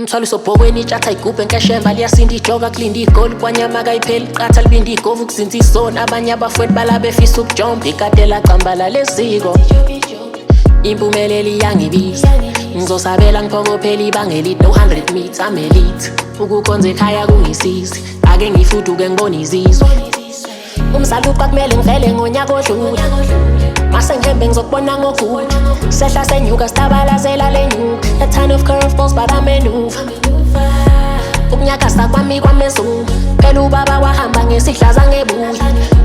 Mthwalo usobhokweni itshatha igubhe nkesheva liyasinda ijoga kulinda igoli kwanyama kayipheli qatha libinda igovu kuzinza isona abanye abafowethu balabefisa ukujomba ikade lacambala leziko impumelelo iyangibiza ngizosabela ngiphokophela ibangeli no 100 meters amelite ukukhonza ekhaya kungisizi ake ngifuduke ngibona izizwe umsaluqa kumele ngivele ngonyaka odlule mase ngihembe ngizokubona ngokude sehla senyuka sitabalazela lenyuka a ton of curveballs but I maneuver ukunyakasa kwami kwamezulu phela ubaba wahamba ngesihlaza ngebuya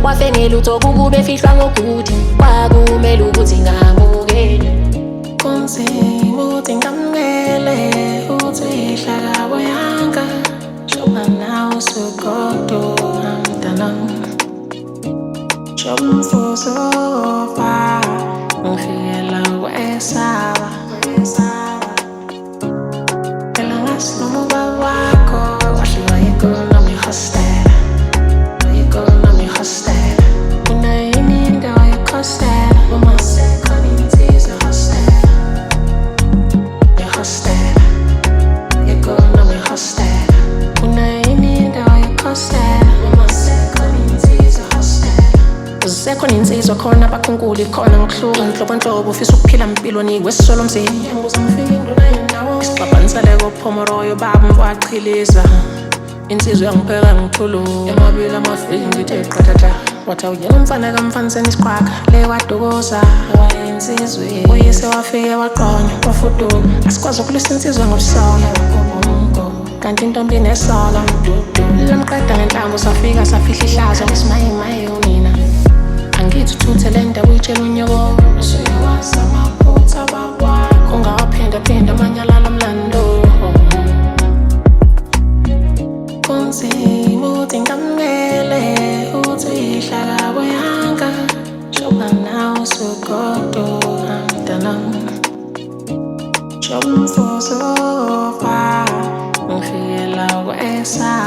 wafengela uthoka ukube efihlwa ngogudi kwakumele ukuthi ngamukele kunzima ukuthi ngamukele ukuthi ihlaka yanga shoba nawe usugodo amdanam Jomfosofa ngifikela kwesaba phela ngasiluma ubaba wakho washiywa yikonomi hostela unayini indawo yekhostela uma sekhona insizwa hostela yehostela yikonomi hostela unayini indawo yekhostela uma sekhona insizwa hostela sekhona insizwa khona abakhunkuli khona ngokuhluka nhlobo ufisa ukuphila impilo nikwesisolo mzini ngibuza ngifike induna yendawo isixabanisele kophomoroyo baba mfachiliza insizwa yangipheka ngithulu emabili amafiki ngithe qathatha wathi awuyena umfana kamfaniseni isiqhwaga le wadukoza wayensizwe uyise wafike waqonya wafuduka asikwazi ukulisa insizwa ngobusola kanti intombi nesola lamqeda ngenhlamvu safika safihla ihlazo ngisimayimaye unina angithi uthuthe le ndawo uyitshela unyoko usuyawazi amaphutha babwakho ungawaphinda amanyalala mlando kunzima ukuthi ngamukele ukuthi ihlaka yanga shoba nawe usugodo amdanam Jomfosofa ngifikela kwesaba